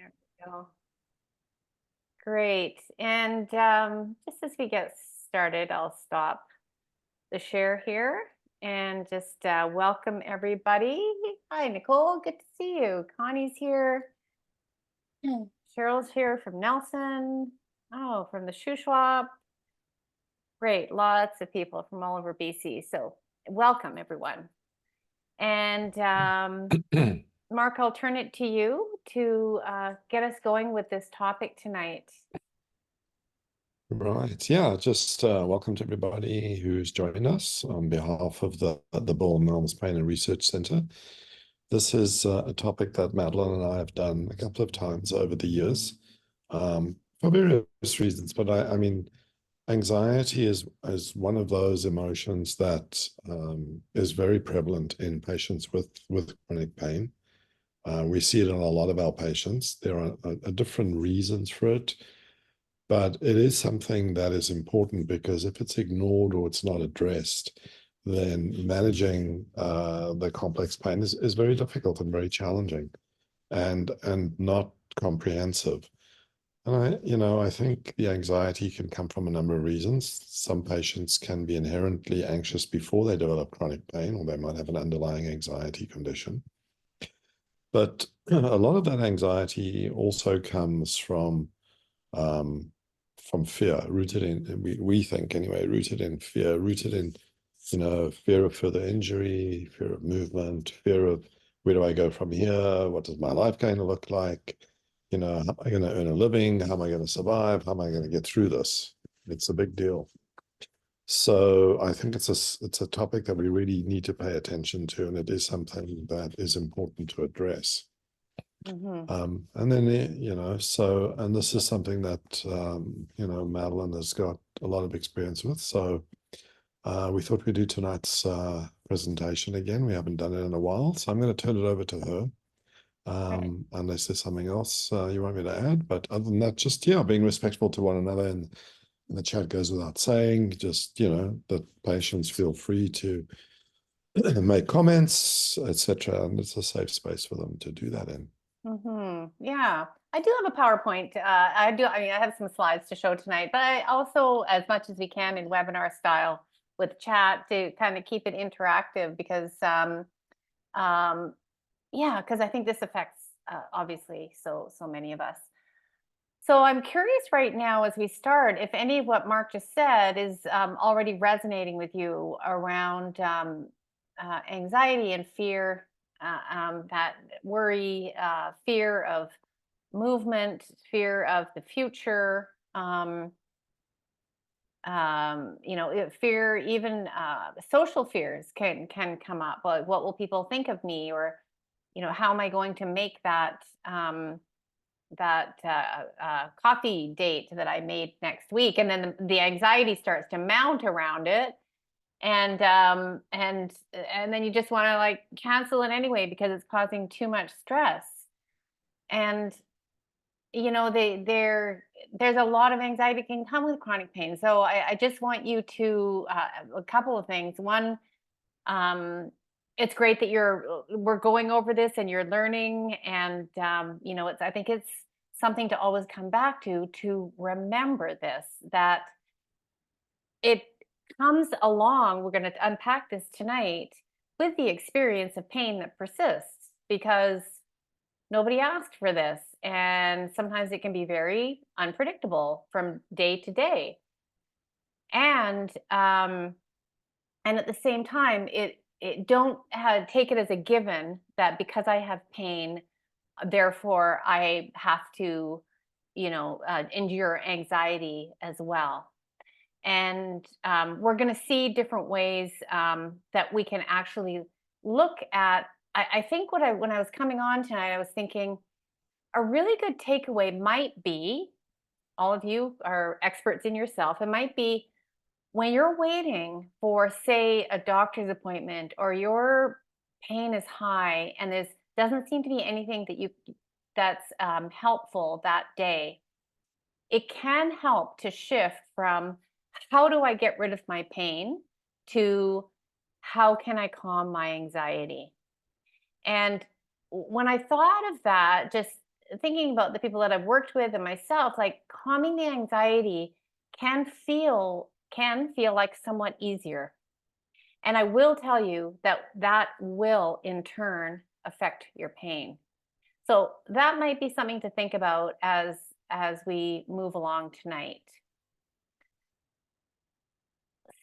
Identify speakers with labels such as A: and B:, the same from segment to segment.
A: There we go. Great. And just as we get started, I'll stop the share here and just welcome everybody. Hi, Nicole. Good to see you. Connie's here. Cheryl's here from Nelson. Oh, from the shoe shop. Great. Lots of people from all over BC. So welcome, everyone. And Mark, I'll turn it to you to get us going with this topic tonight.
B: Right. Yeah, just welcome to everybody who's joined us on behalf of the Bill and Nelems Pain and Research Center. This is a topic that Madeline and I have done a couple of times over the years for various reasons. But I mean, anxiety is one of those emotions that is very prevalent in patients with chronic pain. We see it in a lot of our patients. There are different reasons for it. But it is something that is important because if it's ignored or it's not addressed, then managing the complex pain is very difficult and very challenging and not comprehensive. And I think the anxiety can come from a number of reasons. Some patients can be inherently anxious before they develop chronic pain, or they might have an underlying anxiety condition. But a lot of that anxiety also comes from fear, rooted in, we think anyway, rooted in fear, rooted in, fear of further injury, fear of movement, fear of where do I go from here? What does my life going to look like? How am I going to earn a living? How am I going to survive? How am I going to get through this? It's a big deal. So I think it's a topic that we really need to pay attention to, and it is something that is important to address. And then, and this is something that, Madeline has got a lot of experience with. So we thought we'd do tonight's presentation again. We haven't done it in a while. So I'm going to turn it over to her, unless there's something else you want me to add. But other than that, just, being respectful to one another. And the chat goes without saying, just, that patients feel free to make comments, etc. And it's a safe space for them to do that in.
A: Yeah, I do have a PowerPoint. I have some slides to show tonight, but I also, as much as we can in webinar style with chat to kind of keep it interactive because, because I think this affects obviously so many of us. So I'm curious right now as we start, if any of what Mark just said is already resonating with you around anxiety and fear. That worry, fear of movement, fear of the future, fear, even social fears can come up. Like, what will people think of me, or how am I going to make that coffee date that I made next week? And then the anxiety starts to mount around it. And then you just want to like cancel it anyway because it's causing too much stress. And there's a lot of anxiety can come with chronic pain. So I just want you to a couple of things. One, it's great that we're going over this and you're learning, and I think it's something to always come back to remember this, that it comes along, we're going to unpack this tonight, with the experience of pain that persists, because nobody asked for this, and sometimes it can be very unpredictable from day to day. And at the same time, it don't take it as a given that because I have pain, therefore I have to endure anxiety as well. And we're going to see different ways that we can actually look at. I think when I was coming on tonight, I was thinking a really good takeaway might be, all of you are experts in yourself, it might be when you're waiting for, say, a doctor's appointment, or your pain is high and there doesn't seem to be anything that's helpful that day. It can help to shift from how do I get rid of my pain to how can I calm my anxiety? And when I thought of that, just thinking about the people that I've worked with and myself, like calming the anxiety can feel like somewhat easier. And I will tell you that that will in turn affect your pain. So that might be something to think about as we move along tonight.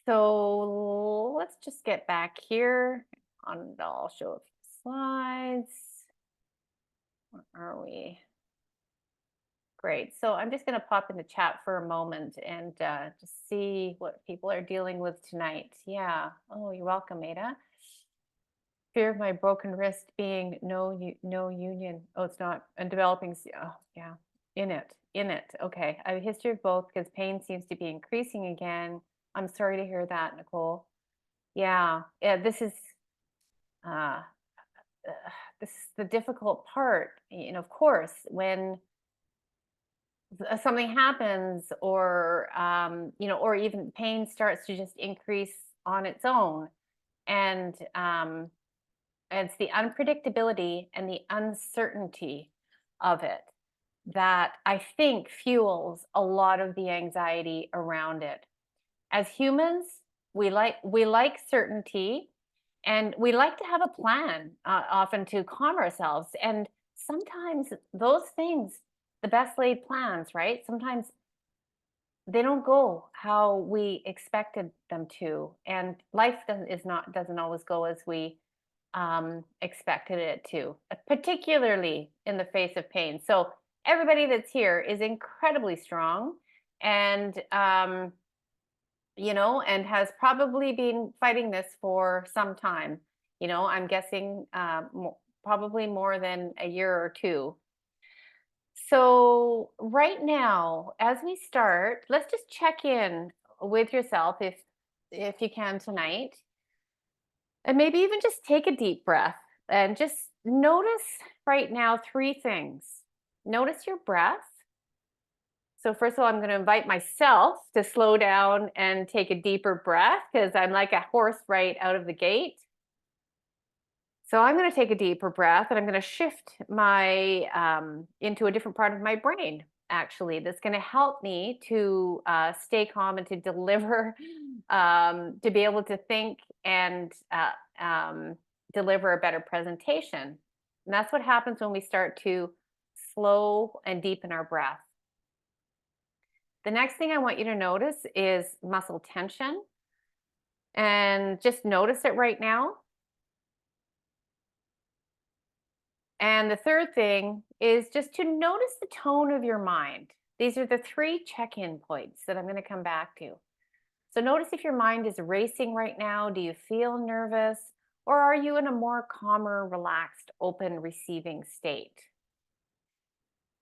A: So let's just get back here on, I'll show a few slides. Where are we? Great. So I'm just going to pop in the chat for a moment and just see what people are dealing with tonight. Yeah. Oh, you're welcome, Ada. Fear of my broken wrist being no union. Oh, it's not. And developing. Oh, yeah. In it. Okay. I have a history of both because pain seems to be increasing again. I'm sorry to hear that, Nicole. Yeah. Yeah. Uh, this is the difficult part. Of course, when something happens or even pain starts to just increase on its own, and it's the unpredictability and the uncertainty of it that I think fuels a lot of the anxiety around it. As humans, we like certainty, and we like to have a plan, often to calm ourselves. And sometimes those things, the best laid plans, right? Sometimes they don't go how we expected them to, and life doesn't always go as we expected it to, particularly in the face of pain. So everybody that's here is incredibly strong, and and has probably been fighting this for some time. I'm guessing probably more than a year or two. So right now, as we start, let's just check in with yourself if you can tonight, and maybe even just take a deep breath and just notice right now three things. Notice your breath. So first of all, I'm going to invite myself to slow down and take a deeper breath because I'm like a horse right out of the gate. So I'm going to take a deeper breath and I'm going to shift my into a different part of my brain, actually, that's going to help me to stay calm and to deliver, to be able to think and deliver a better presentation. And that's what happens when we start to slow and deepen our breath. The next thing I want you to notice is muscle tension. And just notice it right now. And the third thing is just to notice the tone of your mind. These are the three check-in points that I'm going to come back to. So notice if your mind is racing right now. Do you feel nervous? Or are you in a more calmer, relaxed, open, receiving state?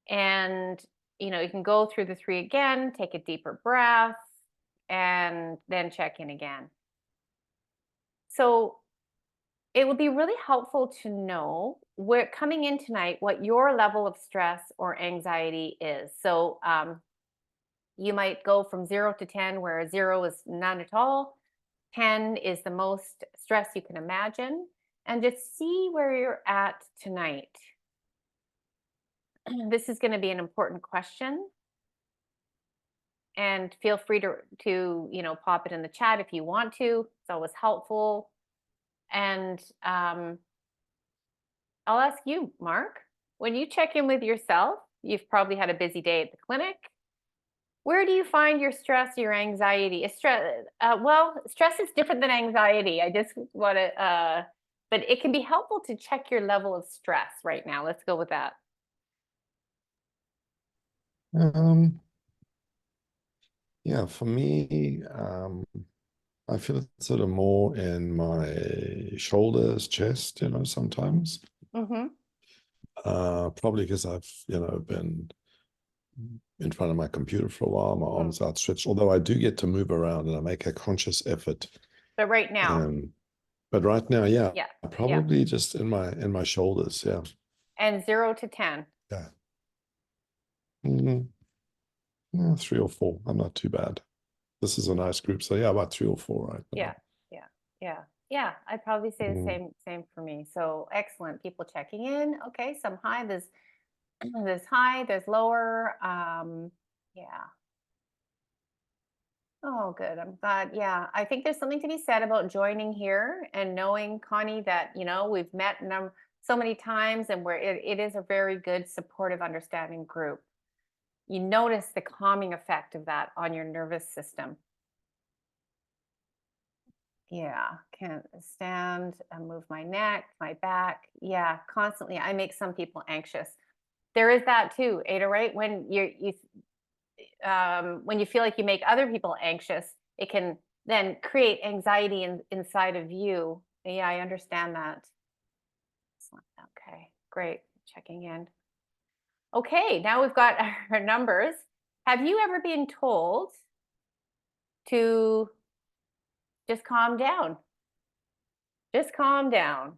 A: And you can go through the three again, take a deeper breath, and then check in again. So it would be really helpful to know where coming in tonight what your level of stress or anxiety is. So you might go from 0 to 10, where 0 is none at all. 10 is the most stress you can imagine, and just see where you're at tonight. This is going to be an important question, and feel free to pop it in the chat if you want to. It's always helpful. And I'll ask you, Mark, when you check in with yourself, you've probably had a busy day at the clinic. Where do you find your stress, your anxiety? Stress is different than anxiety. I just want to, but it can be helpful to check your level of stress right now. Let's go with that.
B: Yeah, for me, I feel it sort of more in my shoulders, chest, sometimes.
A: Mm-hmm.
B: Probably because I've, been in front of my computer for a while, my arms outstretched, although I do get to move around and I make a conscious effort.
A: But right now.
B: But right now, yeah,
A: Yeah.
B: probably just in my shoulders, yeah.
A: And 0 to 10.
B: Yeah. Yeah, 3 or 4. I'm not too bad. This is a nice group, so yeah, about 3 or 4 right now.
A: Yeah. I'd probably say the same for me. So excellent. People checking in. Okay, some hi. There's There's high, there's lower. Yeah. Oh, good. I'm glad. Yeah. I think there's something to be said about joining here and knowing, Connie, that, we've met so many times and it is a very good, supportive, understanding group. You notice the calming effect of that on your nervous system. Yeah. Can't stand and move my neck, my back. Yeah. Constantly. I make some people anxious. There is that too, Ada, right? When you feel like you make other people anxious, it can then create anxiety inside of you. Yeah, I understand that. Excellent. Okay, great. Checking in. Okay, now we've got our numbers. Have you ever been told to just calm down? Just calm down.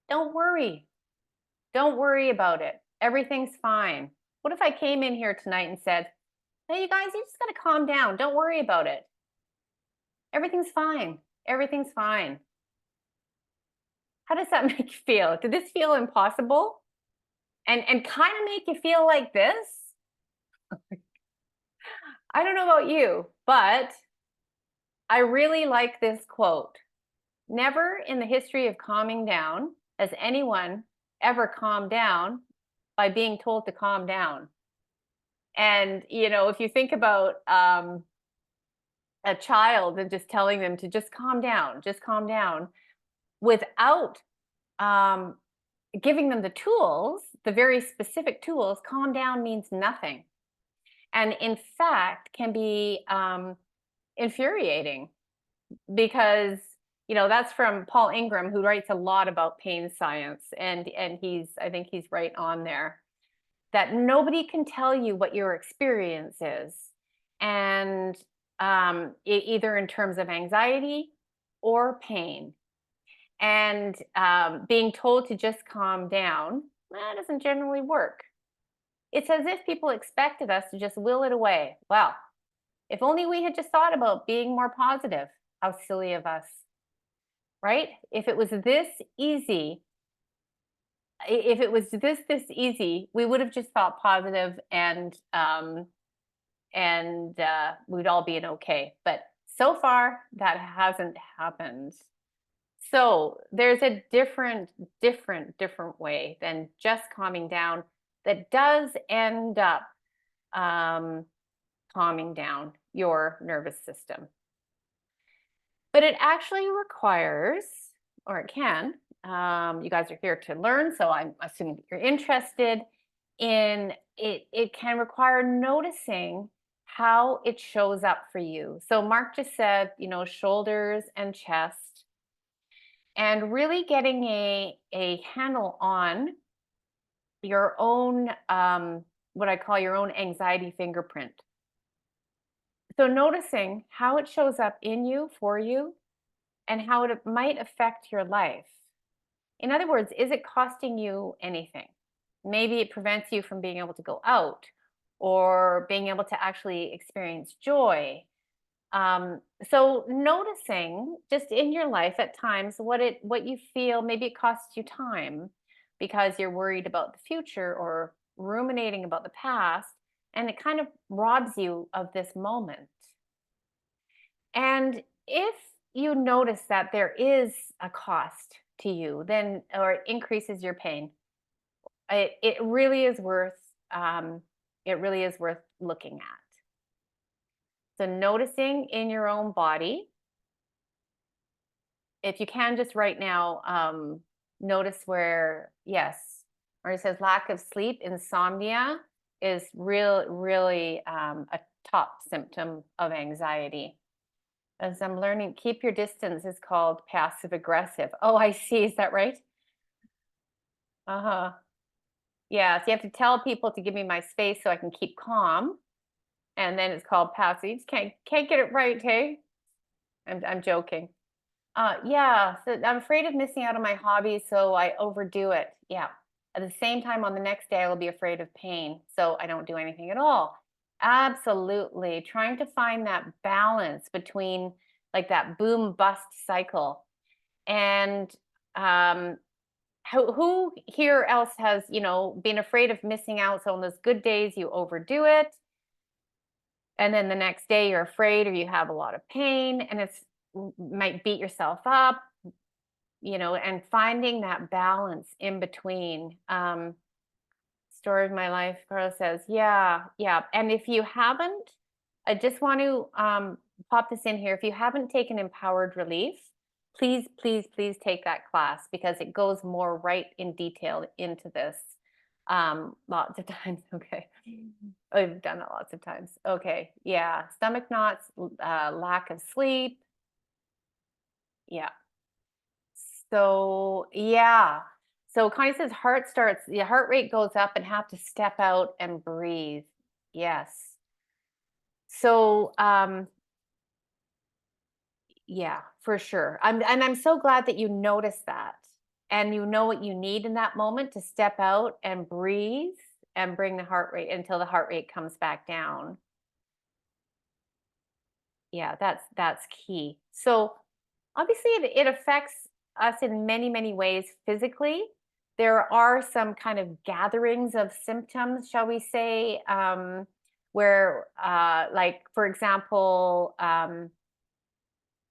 A: Don't worry. Don't worry about it. Everything's fine. What if I came in here tonight and said, hey, you guys, you just got to calm down. Don't worry about it. Everything's fine. Everything's fine. How does that make you feel? Did this feel impossible? And kind of make you feel like this? I don't know about you, but I really like this quote. Never in the history of calming down has anyone ever calmed down by being told to calm down. And, if you think about a child and just telling them to just calm down, without um, giving them the tools, the very specific tools, calm down means nothing. And in fact, can be infuriating because, that's from Paul Ingram, who writes a lot about pain science. And I think he's right on there, that nobody can tell you what your experience is. And either in terms of anxiety or pain. And being told to just calm down, that doesn't generally work. It's as if people expected us to just will it away. Well, if only we had just thought about being more positive. How silly of us, right? If it was this easy, we would have just thought positive and we'd all be in okay. But so far, that hasn't happened. So there's a different way than just calming down that does end up calming down your nervous system. But it actually requires, or it can, you guys are here to learn, so I'm assuming that you're interested in it. It can require noticing how it shows up for you. So Mark just said, shoulders and chest, and really getting a handle on your own, what I call your own anxiety fingerprint. So noticing how it shows up in you, for you, and how it might affect your life. In other words, is it costing you anything? Maybe it prevents you from being able to go out or being able to actually experience joy. So noticing just in your life at times what you feel, maybe it costs you time because you're worried about the future or ruminating about the past, and it kind of robs you of this moment. And if you notice that there is a cost to you, then, or it increases your pain, it really is worth looking at. So noticing in your own body, if you can just right now, notice where, yes, or it says lack of sleep, insomnia is really a top symptom of anxiety. As I'm learning, keep your distance is called passive aggressive. Oh, I see. Is that right? Uh-huh. Yeah, so you have to tell people to give me my space so I can keep calm. And then it's called passive. You just can't get it right, hey? I'm joking. Yeah, so I'm afraid of missing out on my hobby, so I overdo it. Yeah. At the same time, on the next day, I will be afraid of pain, so I don't do anything at all. Absolutely. Trying to find that balance between like that boom bust cycle and who here else has, been afraid of missing out? So on those good days, you overdo it. And then the next day you're afraid or you have a lot of pain and it's might beat yourself up, and finding that balance in between. Story of my life, Carla says, yeah, yeah. And if you haven't, I just want to pop this in here. If you haven't taken Empowered Relief, please, please, please take that class because it goes more right in detail into this. Lots of times. Okay. I've done it lots of times. Okay. Yeah. Stomach knots, lack of sleep. Yeah. So, yeah. So Connie says the heart rate goes up and have to step out and breathe. Yes. So, yeah, for sure. I'm so glad that you noticed that and you know what you need in that moment to step out and breathe and bring the heart rate until the heart rate comes back down. Yeah, that's key. So obviously it affects us in many, many ways physically. There are some kind of gatherings of symptoms, shall we say, where like, for example,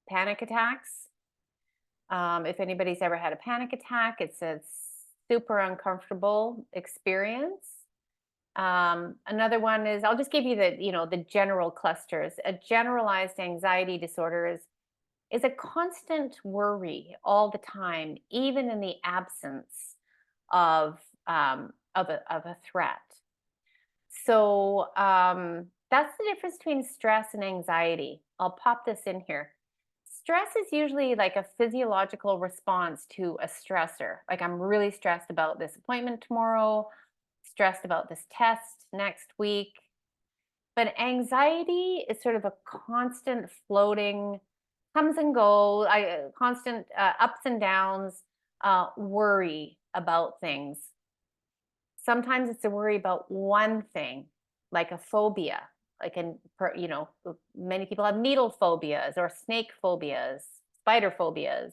A: panic attacks. If anybody's ever had a panic attack, it's a super uncomfortable experience. Another one is, I'll just give you the general clusters. A generalized anxiety disorder is a constant worry all the time, even in the absence of a threat. So that's the difference between stress and anxiety. I'll pop this in here. Stress is usually like a physiological response to a stressor. Like, I'm really stressed about this appointment tomorrow, stressed about this test next week. But anxiety is sort of a constant floating, comes and go, constant ups and downs, worry about things. Sometimes it's a worry about one thing, like a phobia. Many people have needle phobias or snake phobias, spider phobias.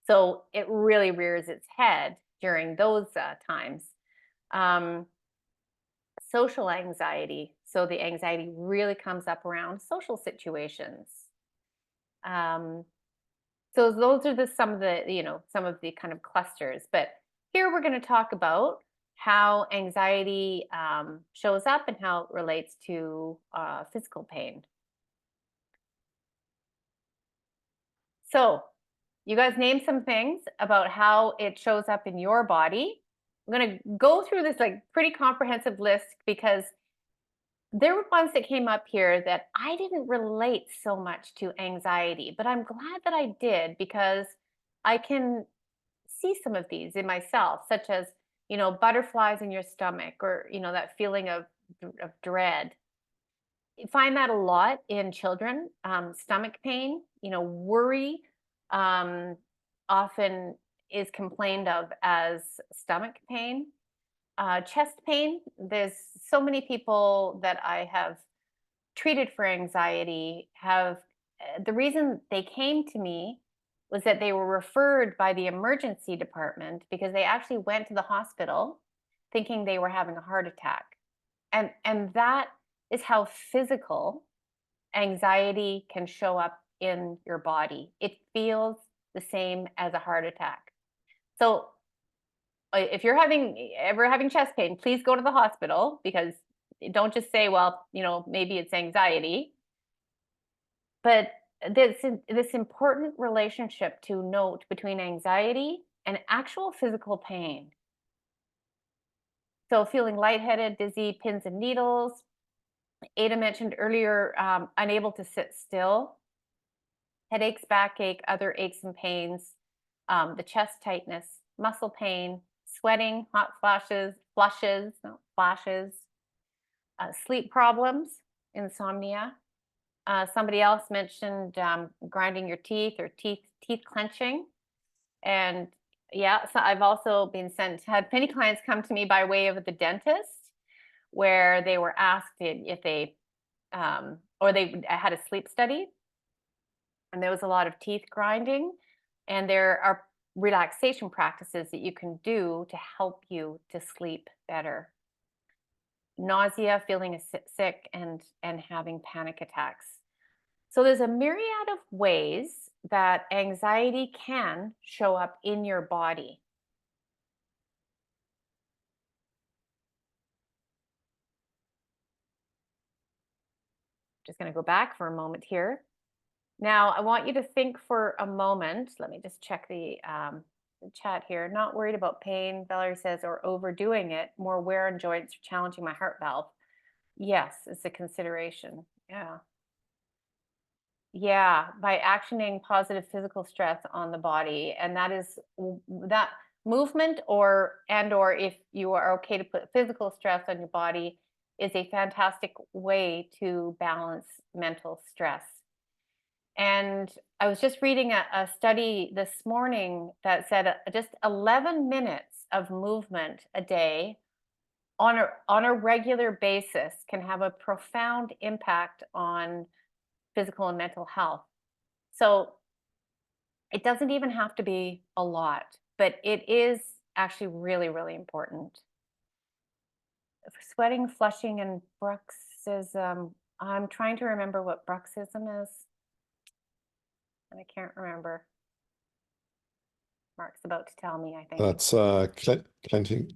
A: So it really rears its head during those times. Social anxiety. So the anxiety really comes up around social situations. So those are some of the kind of clusters. But here we're going to talk about how anxiety shows up and how it relates to physical pain. So you guys name some things about how it shows up in your body. I'm going to go through this like pretty comprehensive list because there were ones that came up here that I didn't relate so much to anxiety, but I'm glad that I did because I can see some of these in myself, such as, butterflies in your stomach or, that feeling of dread. You find that a lot in children, stomach pain, worry often is complained of as stomach pain. Chest pain, there's so many people that I have treated for anxiety have the reason they came to me was that they were referred by the emergency department because they actually went to the hospital thinking they were having a heart attack. And that is how physical anxiety can show up in your body. It feels the same as a heart attack. So if you're ever having chest pain, please go to the hospital because don't just say, well, maybe it's anxiety. But this important relationship to note between anxiety and actual physical pain. So feeling lightheaded, dizzy, pins and needles. Ada mentioned earlier, unable to sit still. Headaches, backache, other aches and pains, the chest tightness, muscle pain, sweating, hot flashes, sleep problems, insomnia. Somebody else mentioned grinding your teeth or teeth clenching. And yeah, so I've also had many clients come to me by way of the dentist where they were asked if they, or they had a sleep study and there was a lot of teeth grinding. And there are relaxation practices that you can do to help you to sleep better. Nausea, feeling sick, and having panic attacks. So there's a myriad of ways that anxiety can show up in your body. Just going to go back for a moment here. Now, I want you to think for a moment. Let me just check the chat here. Not worried about pain, Valerie says, or overdoing it, more wear on joints or challenging my heart valve. Yes, it's a consideration. Yeah. Yeah, by actioning positive physical stress on the body. And that is that movement, or if you are okay to put physical stress on your body, is a fantastic way to balance mental stress. And I was just reading a study this morning that said just 11 minutes of movement a day on a regular basis can have a profound impact on physical and mental health. So it doesn't even have to be a lot, but it is actually really, really important. Sweating, flushing, and bruxism. I'm trying to remember what bruxism is, and I can't remember. Mark's about to tell me, I think.
B: That's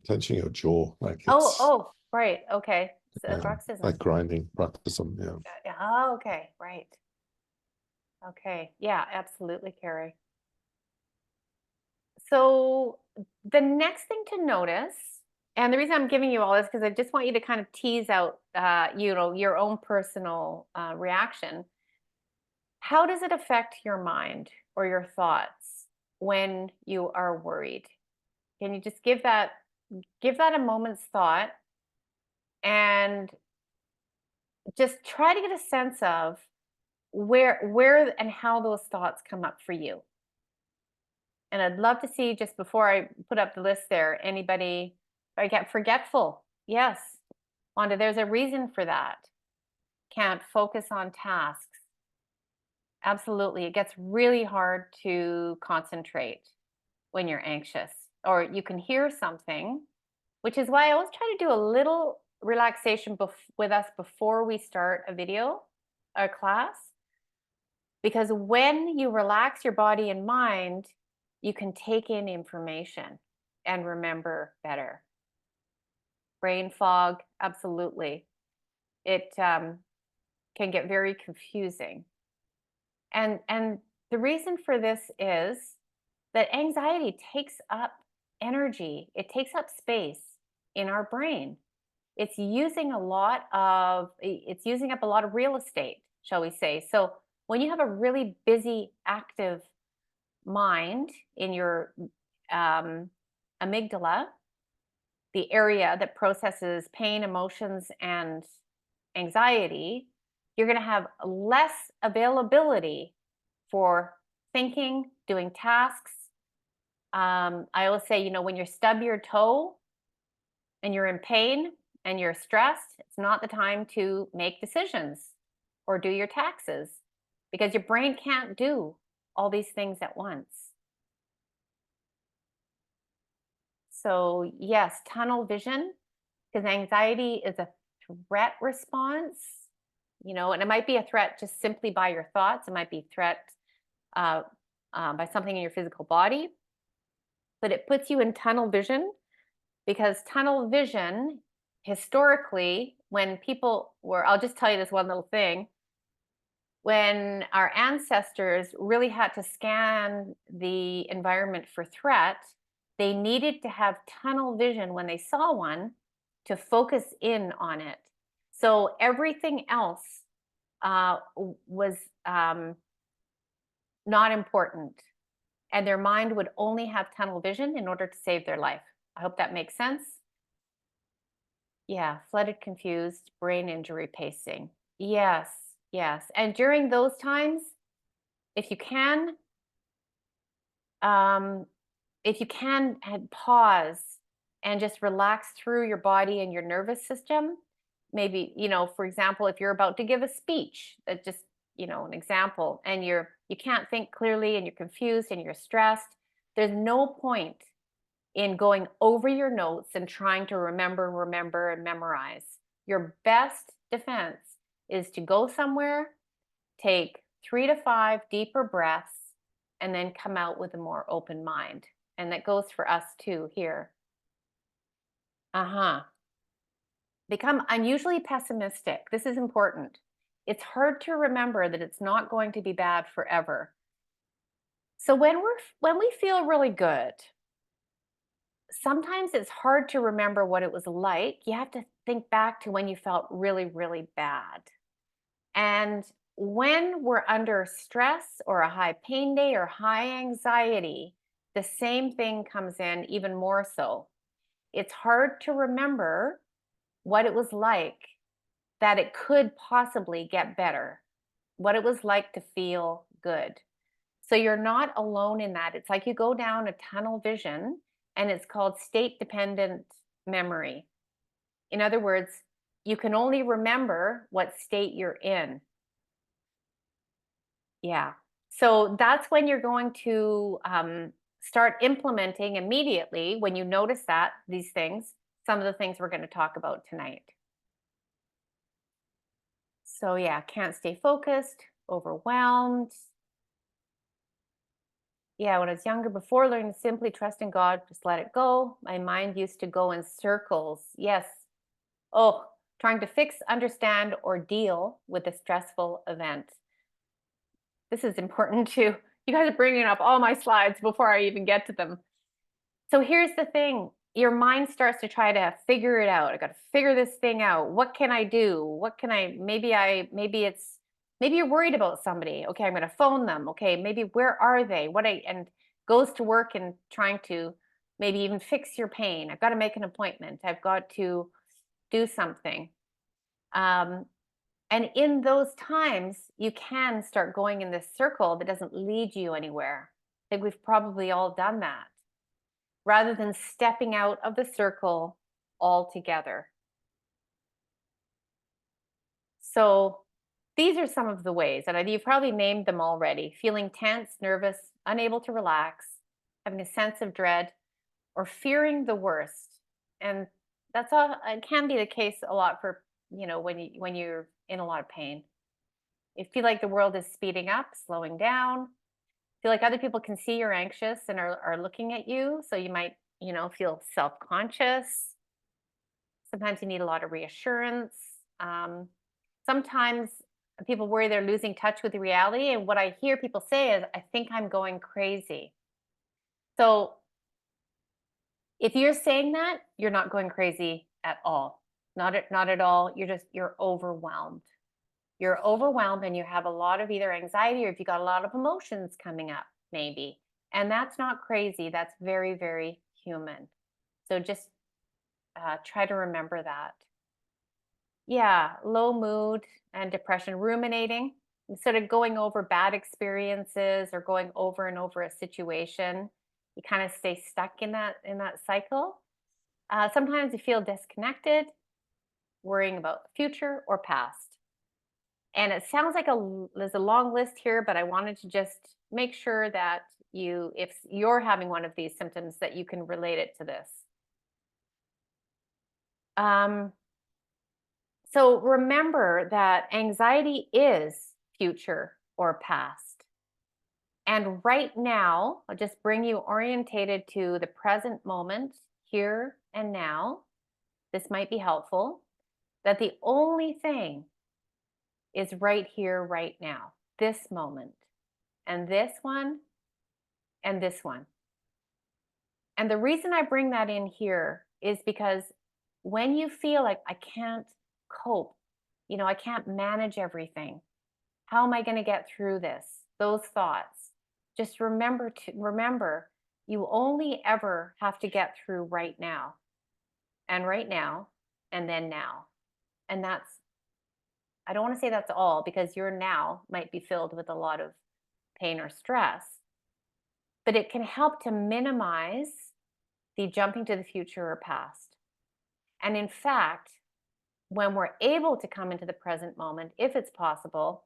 B: clenching your jaw, like
A: Oh, right. Okay. So
B: yeah,
A: bruxism.
B: like grinding, bruxism, yeah.
A: Oh, okay, right. Okay. Yeah, absolutely, Carrie. So the next thing to notice, and the reason I'm giving you all this, because I just want you to kind of tease out, your own personal reaction. How does it affect your mind or your thoughts when you are worried? Can you just give that a moment's thought and just try to get a sense of where and how those thoughts come up for you. And I'd love to see, just before I put up the list there, anybody, I get forgetful. Yes, Wanda, there's a reason for that. Can't focus on tasks. Absolutely. It gets really hard to concentrate when you're anxious, or you can hear something, which is why I always try to do a little relaxation with us before we start a video or class. Because when you relax your body and mind, you can take in information and remember better. Brain fog, absolutely. It can get very confusing. And the reason for this is that anxiety takes up energy. It takes up space in our brain. It's using it's using up a lot of real estate, shall we say. So when you have a really busy, active mind in your amygdala, the area that processes pain, emotions, and anxiety, you're going to have less availability for thinking, doing tasks. I always say, when you stub your toe and you're in pain and you're stressed, it's not the time to make decisions or do your taxes, because your brain can't do all these things at once. So yes, tunnel vision, because anxiety is a threat response, and it might be a threat just simply by your thoughts. It might be a threat by something in your physical body, but it puts you in tunnel vision, because tunnel vision, historically, when people were, I'll just tell you this one little thing. When our ancestors really had to scan the environment for threat, they needed to have tunnel vision when they saw one to focus in on it. So everything else was not important, and their mind would only have tunnel vision in order to save their life. I hope that makes sense. Yeah, flooded, confused, brain injury pacing. Yes, yes. And during those times, if you can, pause and just relax through your body and your nervous system. Maybe, for example, if you're about to give a speech, that just, an example, and you can't think clearly and you're confused and you're stressed, There's no point in going over your notes and trying to remember, and memorize. Your best defense is to go somewhere, take 3 to 5 deeper breaths, and then come out with a more open mind. And that goes for us too here. Become unusually pessimistic. This is important. It's hard to remember that it's not going to be bad forever. So when we feel really good, sometimes it's hard to remember what it was like. You have to think back to when you felt really, really bad. And when we're under stress or a high pain day or high anxiety, the same thing comes in even more so. It's hard to remember what it was like, that it could possibly get better, what it was like to feel good. So you're not alone in that. It's like you go down a tunnel vision, and it's called state dependent memory. In other words, you can only remember what state you're in. Yeah. So that's when you're going to start implementing immediately, when you notice that these things, some of the things we're going to talk about tonight. So, yeah, can't stay focused, overwhelmed. Yeah, when I was younger, before learning to simply trust in God, just let it go, my mind used to go in circles. Yes. Oh, trying to fix, understand, or deal with a stressful event. This is important too. You guys are bringing up all my slides before I even get to them. So here's the thing. Your mind starts to try to figure it out. I got to figure this thing out. What can I do? What can maybe you're worried about somebody. Okay, I'm going to phone them. Okay, maybe where are they? And goes to work and trying to maybe even fix your pain. I've got to make an appointment. I've got to do something. And in those times, you can start going in this circle that doesn't lead you anywhere. I think we've probably all done that, rather than stepping out of the circle altogether. So these are some of the ways, and you've probably named them already: feeling tense, nervous, unable to relax, having a sense of dread, or fearing the worst. And that's all. It can be the case a lot for, when you're in a lot of pain. You feel like the world is speeding up, slowing down. Feel like other people can see you're anxious and are looking at you. So you might, feel self-conscious. Sometimes you need a lot of reassurance. Sometimes people worry they're losing touch with the reality. And what I hear people say is, I think I'm going crazy. So if you're saying that, you're not going crazy at all. Not at all. You're overwhelmed. You're overwhelmed and you have a lot of either anxiety, or if you got a lot of emotions coming up, maybe. And that's not crazy. That's very, very human. So just try to remember that. Yeah, low mood and depression, ruminating, instead of going over bad experiences or going over and over a situation, you kind of stay stuck in that cycle. Sometimes you feel disconnected, worrying about the future or past. And it sounds like there's a long list here, but I wanted to just make sure that if you're having one of these symptoms, that you can relate it to this. So remember that anxiety is future or past. And right now, I'll just bring you orientated to the present moment, here and now. This might be helpful. That the only thing is right here, right now, this moment, and this one, and this one. And the reason I bring that in here is because when you feel like I can't cope, I can't manage everything, how am I going to get through this? Those thoughts. Just remember you only ever have to get through right now, and then now. And I don't want to say that's all, because your now might be filled with a lot of pain or stress, but it can help to minimize the jumping to the future or past. And in fact, when we're able to come into the present moment, if it's possible,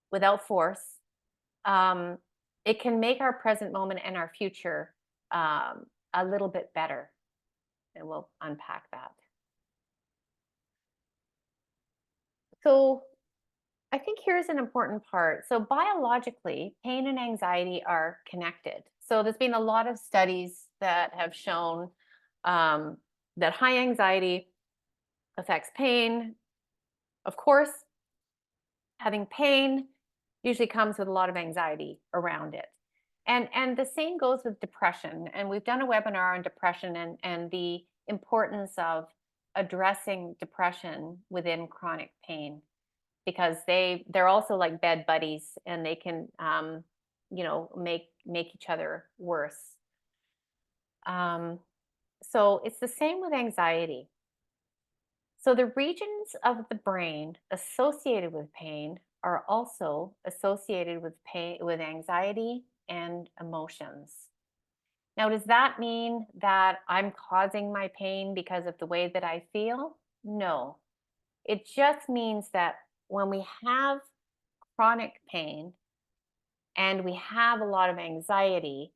A: without force, it can make our present moment and our future a little bit better. And we'll unpack that. So I think here's an important part. So biologically, pain and anxiety are connected. So there's been a lot of studies that have shown that high anxiety affects pain. Of course, having pain usually comes with a lot of anxiety around it. And the same goes with depression. And we've done a webinar on depression and the importance of addressing depression within chronic pain, because they're also like bed buddies, and they can make each other worse. So it's the same with anxiety. So the regions of the brain associated with pain are also associated with anxiety and emotions. Now, does that mean that I'm causing my pain because of the way that I feel? No. It just means that when we have chronic pain and we have a lot of anxiety,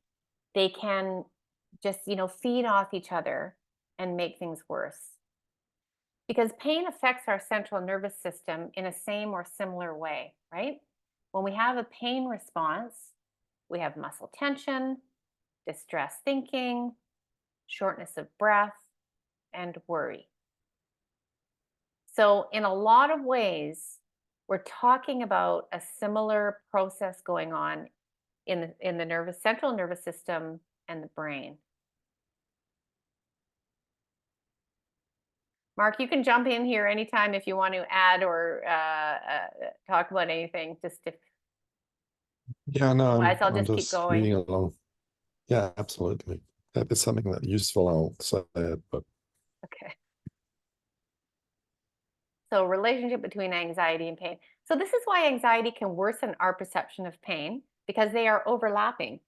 A: they can just, feed off each other and make things worse. Because pain affects our central nervous system in a same or similar way, right? When we have a pain response, we have muscle tension, distress thinking, shortness of breath, and worry. So, in a lot of ways, we're talking about a similar process going on in the central nervous system and the brain. Mark, you can jump in here anytime if you want to add or talk about anything.
B: Yeah, no,
A: Otherwise, I'll
B: I'm
A: just keep
B: just
A: going.
B: reading along. Yeah, absolutely. If it's something that's useful, I'll say it, but
A: Okay. So, relationship between anxiety and pain. So, this is why anxiety can worsen our perception of pain, because they are overlapping.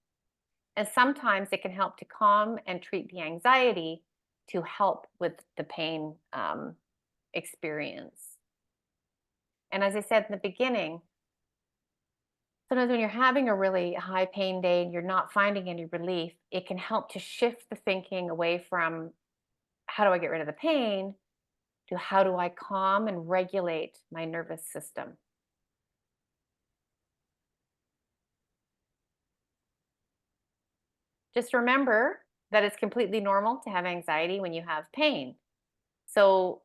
A: And sometimes it can help to calm and treat the anxiety to help with the pain experience. And as I said in the beginning, sometimes when you're having a really high pain day and you're not finding any relief, it can help to shift the thinking away from how do I get rid of the pain to how do I calm and regulate my nervous system. Just remember that it's completely normal to have anxiety when you have pain. So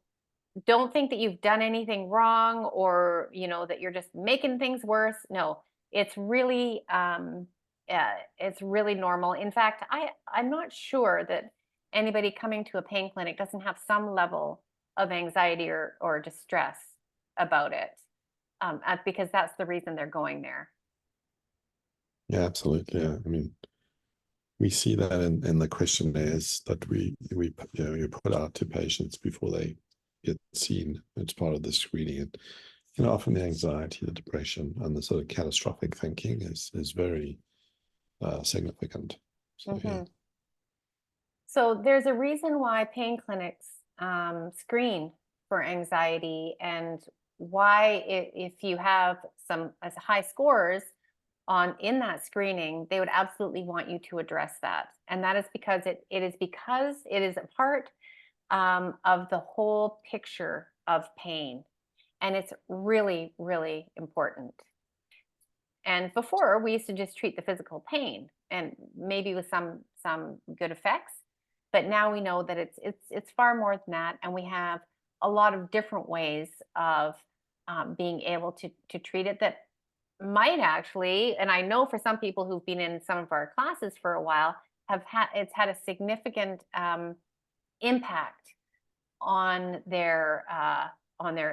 A: don't think that you've done anything wrong, or that you're just making things worse. No, it's really it's really normal. In fact, I'm not sure that anybody coming to a pain clinic doesn't have some level of anxiety or distress about it, because that's the reason they're going there.
B: yeah, absolutely. Yeah. I mean, we see that in the questionnaires that you put out to patients before they get seen. It's part of the screening. And often the anxiety, the depression, and the sort of catastrophic thinking is very significant. So yeah.
A: So there's a reason why pain clinics screen for anxiety, and why if you have some as high scores in that screening, they would absolutely want you to address that. And that is because it is a part of the whole picture of pain. And it's really, really important. And before, we used to just treat the physical pain, and maybe with some good effects. But now we know that it's far more than that, and we have a lot of different ways of being able to treat it that might actually, and I know for some people who've been in some of our classes for a while, it's had a significant impact on their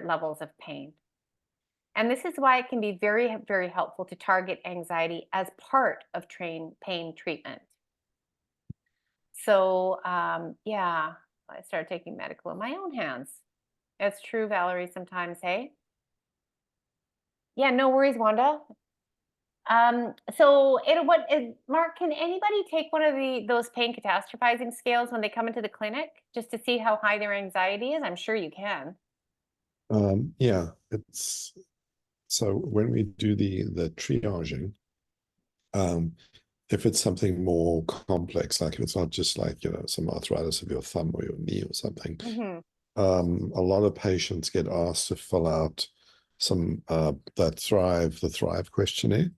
A: levels of pain. And this is why it can be very, very helpful to target anxiety as part of pain treatment. So, yeah, I started taking medical in my own hands. That's true, Valerie, sometimes, hey? Yeah, no worries, Wanda. So Mark, can anybody take one of those pain catastrophizing scales when they come into the clinic just to see how high their anxiety is? I'm sure you can.
B: Yeah, it's so when we do the triaging, If it's something more complex, like if it's not just like, some arthritis of your thumb or your knee or something,
A: Hmm.
B: a lot of patients get asked to fill out the Thrive questionnaire.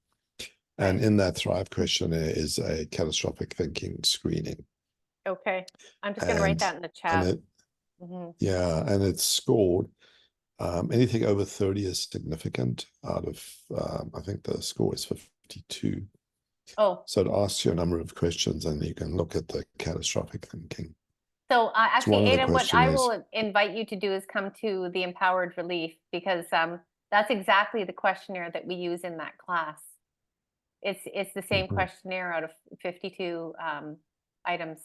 B: And
A: Right.
B: in that Thrive questionnaire is a catastrophic thinking screening.
A: Okay. I'm just going to write
B: And
A: that in the
B: and
A: chat.
B: it
A: Hmm.
B: yeah, and it's scored. Anything over 30 is significant out of, I think the score is 52.
A: Oh,
B: So it asks you a number of questions and you can look at the catastrophic thinking.
A: so
B: So
A: actually,
B: one of the
A: Ada, what I
B: questionnaires,
A: will invite you to do is come to the Empowered Relief, because that's exactly the questionnaire that we use in that class. It's the same
B: Mhm,
A: questionnaire out of 52 items.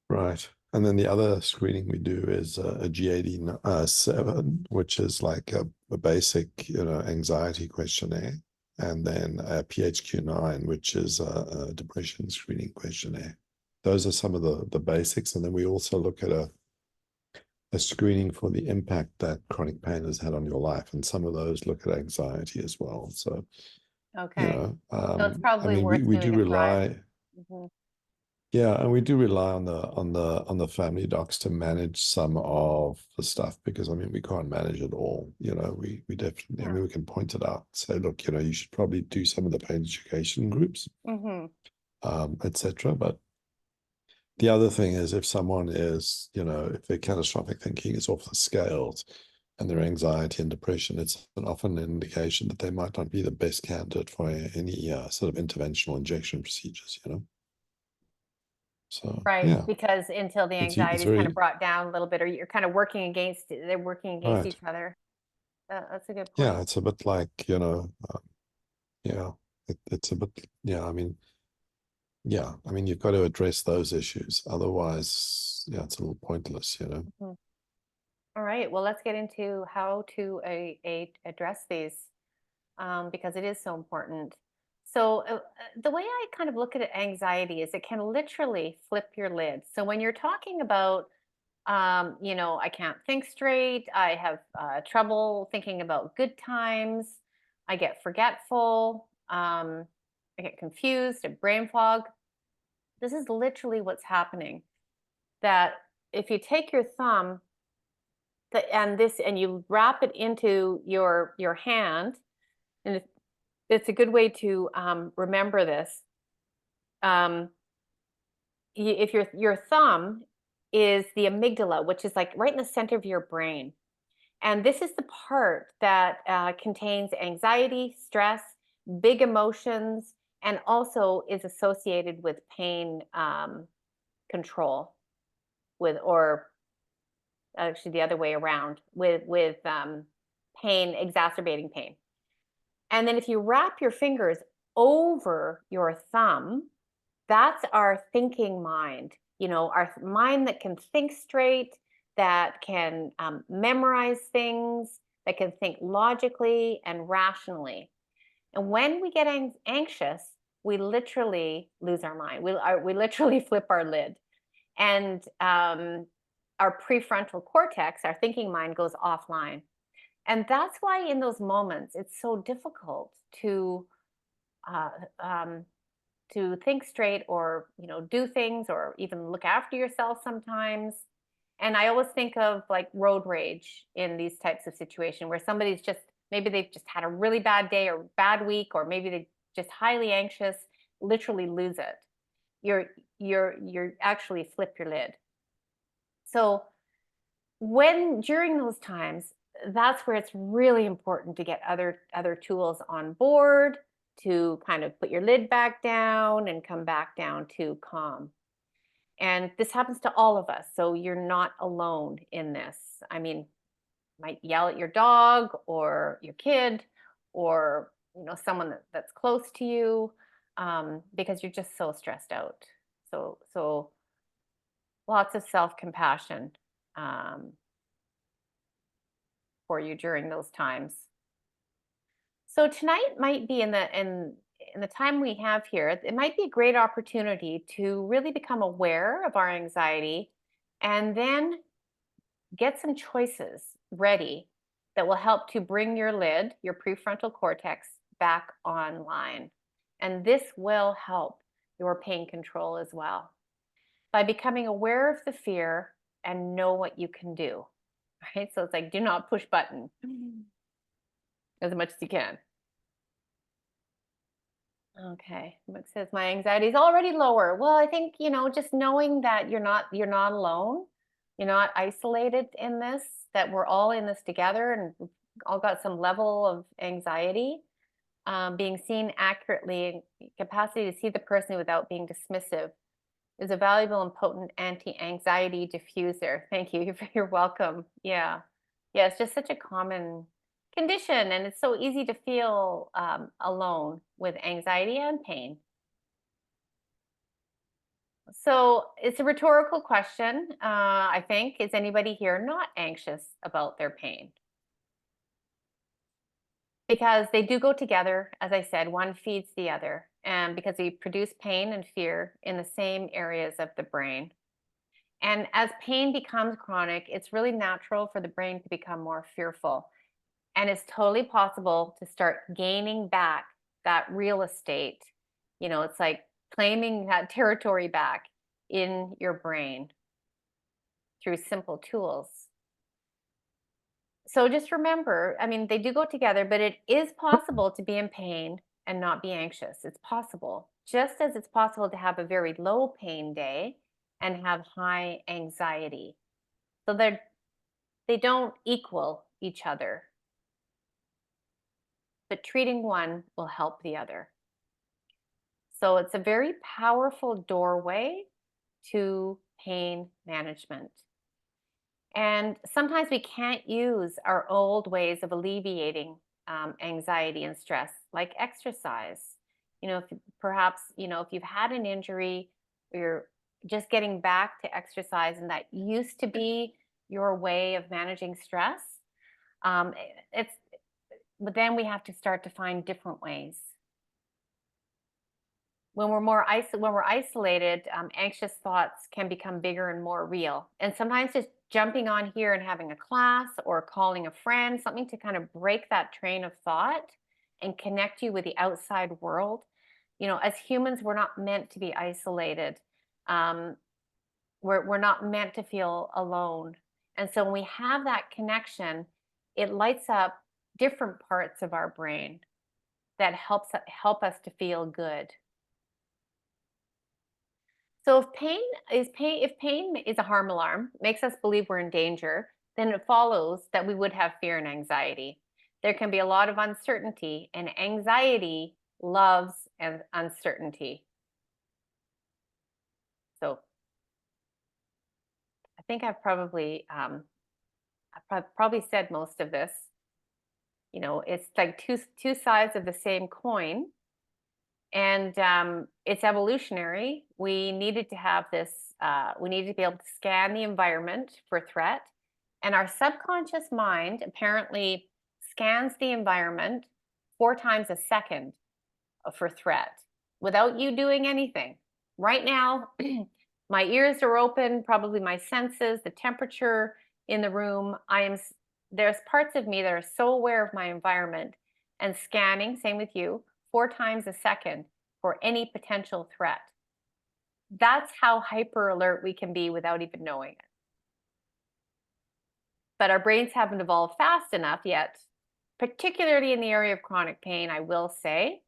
B: right. And then the other screening we do is a GAD-7, which is like a basic, anxiety questionnaire, and then a PHQ-9, which is a depression screening questionnaire. Those are some of the basics. And then we also look at a screening for the impact that chronic pain has had on your life. And some of those look at anxiety as well. So,
A: Okay. So it's
B: I
A: probably
B: mean,
A: worth
B: we do
A: doing a Thrive.
B: rely,
A: Mhm.
B: yeah, and we do rely on the family docs to manage some of the stuff, because I mean we can't manage it all. We definitely, I
A: Yeah.
B: mean, we can point it out, say, look, you should probably do some of the pain education groups,
A: Hmm.
B: etc. But the other thing is, if someone is, if their catastrophic thinking is off the scales and their anxiety and depression, it's often an indication that they might not be the best candidate for any sort of interventional injection procedures. So
A: Right,
B: yeah,
A: because until the
B: it's
A: anxiety is kind of
B: very
A: brought down a little bit, or you're kind of working against, they're working against
B: right.
A: each other. That's a good
B: Yeah,
A: point.
B: it's a bit like, yeah, it's a bit, yeah, I mean, you've got to address those issues. Otherwise, yeah, it's a little pointless.
A: Mhm. All right, well, let's get into how to address these, because it is so important. So, the way I kind of look at anxiety is it can literally flip your lid. So, when you're talking about, I can't think straight, I have trouble thinking about good times, I get forgetful, I get confused, a brain fog. This is literally what's happening. That if you take your thumb and you wrap it into your hand, and it's a good way to remember this. Um, if your thumb is the amygdala, which is like right in the center of your brain, and this is the part that contains anxiety, stress, big emotions, and also is associated with pain control, with or actually the other way around, with pain, exacerbating pain. And then if you wrap your fingers over your thumb, that's our thinking mind, our mind that can think straight, that can memorize things, that can think logically and rationally. And when we get anxious, we literally lose our mind. We literally flip our lid. And our prefrontal cortex, our thinking mind, goes offline. And that's why in those moments, it's so difficult uh, um, to think straight, or do things, or even look after yourself sometimes. And I always think of like road rage in these types of situations, where somebody's just, maybe they've just had a really bad day or bad week, or maybe they just highly anxious, literally lose it. You're actually flip your lid. So when during those times, that's where it's really important to get other tools on board to kind of put your lid back down and come back down to calm. And this happens to all of us, so you're not alone in this. I mean, you might yell at your dog or your kid, or someone that's close to you, because you're just so stressed out. So lots of self-compassion um, for you during those times. So tonight might be in the time we have here, it might be a great opportunity to really become aware of our anxiety, and then get some choices ready that will help to bring your lid, your prefrontal cortex, back online. And this will help your pain control as well by becoming aware of the fear and know what you can do. Right? So it's like, do not push button as much as you can. Okay. It says my anxiety is already lower. Well, I think, just knowing that you're not alone, you're not isolated in this, that we're all in this together and we've all got some level of anxiety, being seen accurately, capacity to see the person without being dismissive is a valuable and potent anti-anxiety diffuser. Thank you. You're welcome. Yeah. Yeah, it's just such a common condition, and it's so easy to feel alone with anxiety and pain. So it's a rhetorical question, I think. Is anybody here not anxious about their pain? Because they do go together, as I said, one feeds the other, and because we produce pain and fear in the same areas of the brain. And as pain becomes chronic, it's really natural for the brain to become more fearful. And it's totally possible to start gaining back that real estate. It's like claiming that territory back in your brain through simple tools. So just remember, I mean, they do go together, but it is possible to be in pain and not be anxious. It's possible, just as it's possible to have a very low pain day and have high anxiety. So they don't equal each other, but treating one will help the other. So it's a very powerful doorway to pain management. And sometimes we can't use our old ways of alleviating anxiety and stress, like exercise. If you've had an injury, or you're just getting back to exercise, and that used to be your way of managing stress, um, it's but then we have to start to find different ways. When we're isolated, anxious thoughts can become bigger and more real. And sometimes just jumping on here and having a class or calling a friend, something to kind of break that train of thought and connect you with the outside world. As humans, we're not meant to be isolated. Um, we're not meant to feel alone. And so when we have that connection, it lights up different parts of our brain that help us to feel good. So if pain is a harm alarm, makes us believe we're in danger, then it follows that we would have fear and anxiety. There can be a lot of uncertainty, and anxiety loves uncertainty. So I think I've probably said most of this. It's like two sides of the same coin, and it's evolutionary. We needed to have this. We needed to be able to scan the environment for threat, and our subconscious mind apparently scans the environment 4 times a second for threat without you doing anything. Right now, my ears are open, probably my senses, the temperature in the room. There's parts of me that are so aware of my environment and scanning, same with you, 4 times a second for any potential threat. That's how hyper alert we can be without even knowing it. But our brains haven't evolved fast enough yet, particularly in the area of chronic pain, I will say,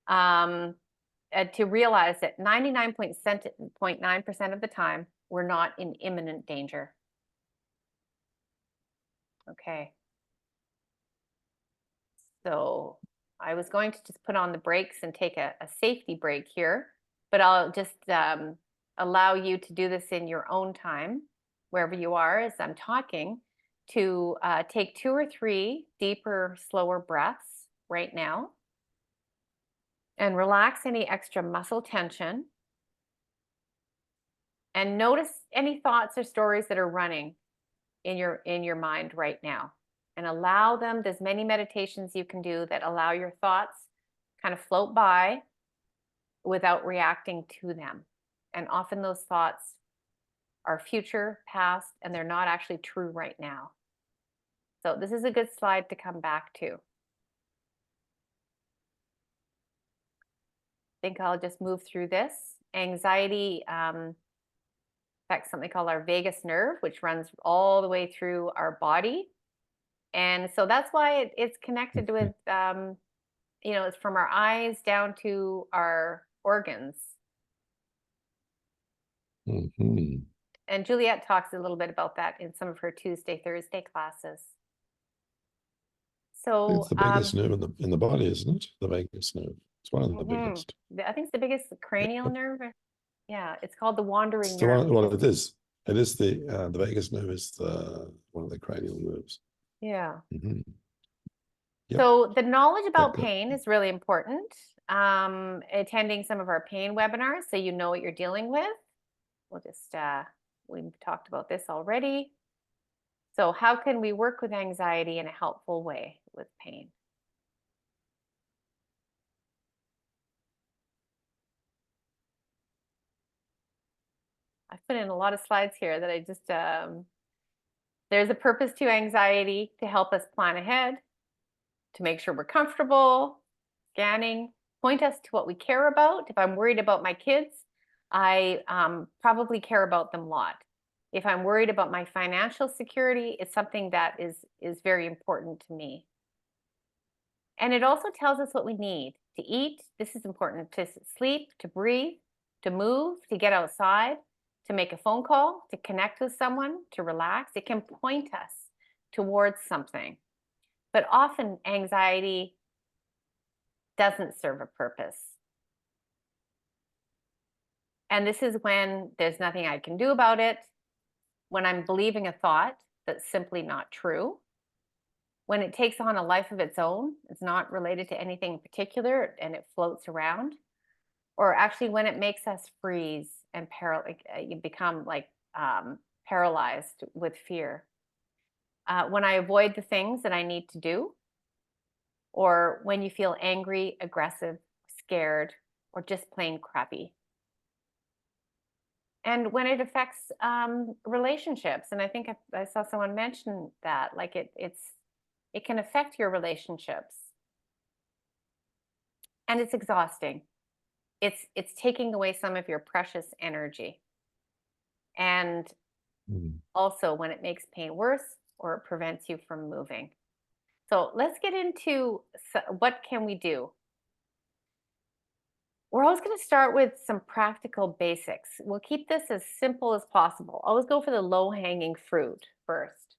A: to realize that 99.9% of the time, we're not in imminent danger. Okay. So I was going to just put on the brakes and take a safety break here, but I'll just allow you to do this in your own time, wherever you are as I'm talking, to take 2 or 3 deeper, slower breaths right now and relax any extra muscle tension. And notice any thoughts or stories that are running in your mind right now, and allow them. There's many meditations you can do that allow your thoughts kind of float by without reacting to them. And often those thoughts are future, past, and they're not actually true right now. So this is a good slide to come back to. think I'll just move through this. Anxiety affects something called our vagus nerve, which runs all the way through our body. And so that's why it's connected with, it's from our eyes down to our organs.
B: Mm-hmm.
A: And Juliet talks a little bit about that in some of her Tuesday, Thursday classes. So
B: It's the biggest nerve in the body, isn't it? The vagus nerve. It's one of the biggest.
A: I think it's the biggest cranial
B: Yep.
A: nerve. Yeah, it's called the wandering
B: It's the
A: nerve.
B: one. Well, it is. It is the vagus nerve is the one of the cranial nerves.
A: Yeah.
B: Mm-hmm. Yep.
A: So the knowledge about
B: Yep.
A: pain is really important. Attending some of our pain webinars so you know what you're dealing with. We'll just, we've talked about this already. So how can we work with anxiety in a helpful way with pain? I've put in a lot of slides here that I just, there's a purpose to anxiety to help us plan ahead, to make sure we're comfortable, scanning, point us to what we care about. If I'm worried about my kids, I probably care about them a lot. If I'm worried about my financial security, it's something that is very important to me. And it also tells us what we need to eat. This is important, to sleep, to breathe, to move, to get outside, to make a phone call, to connect with someone, to relax. It can point us towards something. But often anxiety doesn't serve a purpose. And this is when there's nothing I can do about it, when I'm believing a thought that's simply not true, when it takes on a life of its own, it's not related to anything in particular, and it floats around, or actually when it makes us freeze and you become like paralyzed with fear. When I avoid the things that I need to do, or when you feel angry, aggressive, scared, or just plain crappy. And when it affects relationships, and I think I saw someone mention that, like it can affect your relationships, and it's exhausting. It's taking away some of your precious energy, and also when it makes pain worse or it prevents you from moving. So let's get into what can we do. We're always going to start with some practical basics. We'll keep this as simple as possible. Always go for the low-hanging fruit first.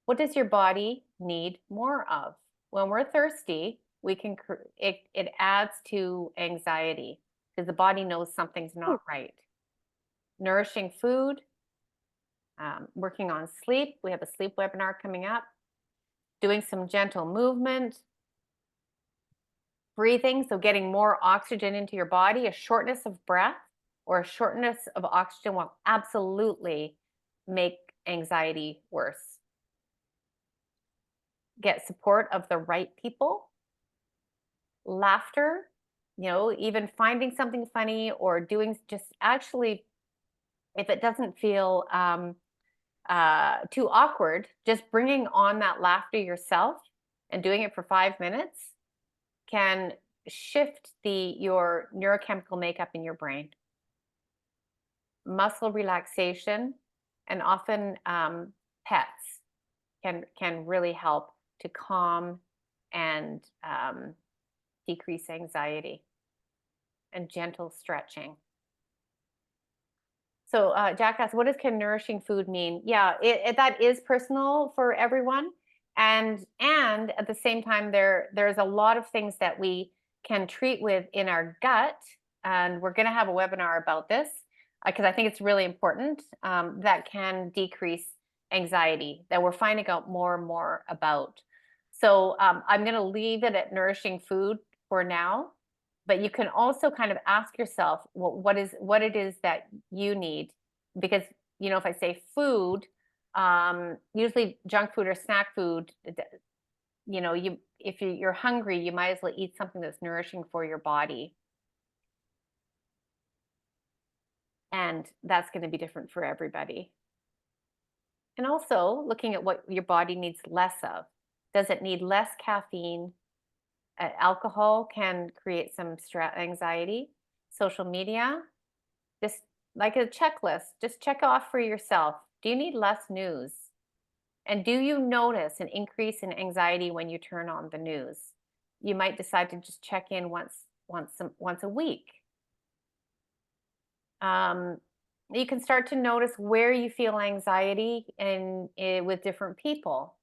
A: What does your body need more of? When we're thirsty, we can it adds to anxiety because the body knows something's not right. Nourishing food, working on sleep. We have a sleep webinar coming up. Doing some gentle movement, breathing, so getting more oxygen into your body. A shortness of breath or a shortness of oxygen will absolutely make anxiety worse. Get support of the right people. Laughter, even finding something funny or doing just actually, if it doesn't feel too awkward, just bringing on that laughter yourself and doing it for 5 minutes can shift your neurochemical makeup in your brain. Muscle relaxation, and often pets can really help to calm and decrease anxiety, and gentle stretching. So Jack asked, what does can nourishing food mean? Yeah, that is personal for everyone. And at the same time, there's a lot of things that we can treat with in our gut. And we're going to have a webinar about this because I think it's really important, that can decrease anxiety, that we're finding out more and more about. So I'm going to leave it at nourishing food for now. But you can also kind of ask yourself, well, what it is that you need, because if I say food, usually junk food or snack food, if you're hungry, you might as well eat something that's nourishing for your body, and that's going to be different for everybody. And also looking at what your body needs less of. Does it need less caffeine, Alcohol can create some stress, anxiety. Social media, just like a checklist, just check off for yourself. Do you need less news? And do you notice an increase in anxiety when you turn on the news? You might decide to just check in once a week. You can start to notice where you feel anxiety with different people,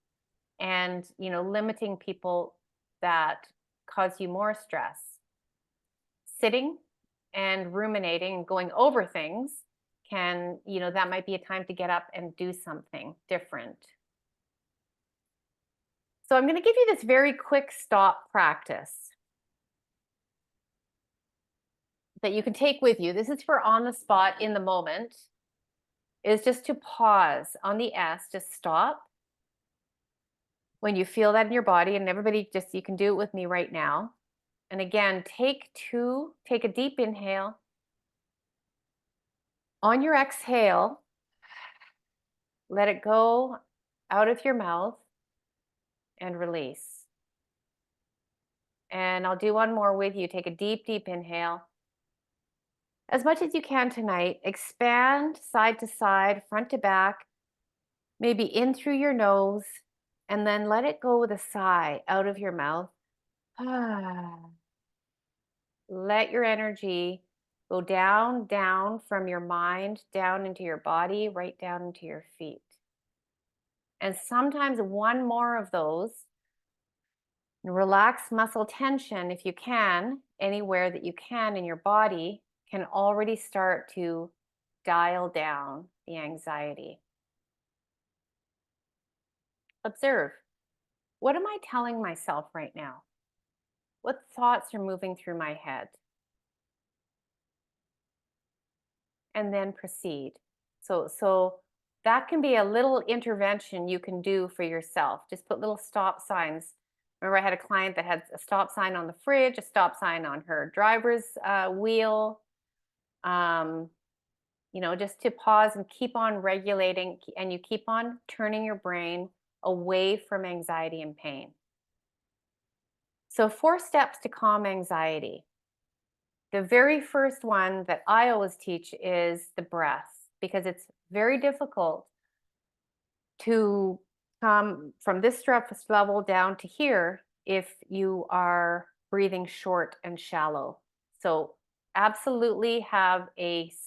A: and limiting people that cause you more stress. Sitting and ruminating and going over things that might be a time to get up and do something different. So I'm going to give you this very quick stop practice that you can take with you. This is for on the spot, in the moment, is just to pause on the S, just stop. When you feel that in your body, and everybody, just, you can do it with me right now. And again, take a deep inhale. On your exhale, let it go out of your mouth and release. And I'll do one more with you. Take a deep, deep inhale. As much as you can tonight, expand side to side, front to back, maybe in through your nose, and then let it go with a sigh out of your mouth. Let your energy go down, down from your mind, down into your body, right down into your feet. And sometimes one more of those. Relax muscle tension if you can, anywhere that you can in your body, can already start to dial down the anxiety. Observe, what am I telling myself right now? What thoughts are moving through my head? And then proceed. So that can be a little intervention you can do for yourself. Just put little stop signs. Remember, I had a client that had a stop sign on the fridge, a stop sign on her driver's wheel. Just to pause and keep on regulating, and you keep on turning your brain away from anxiety and pain. So 4 steps to calm anxiety. The very first one that I always teach is the breath, because it's very difficult to come from this stress level down to here if you are breathing short and shallow. So absolutely have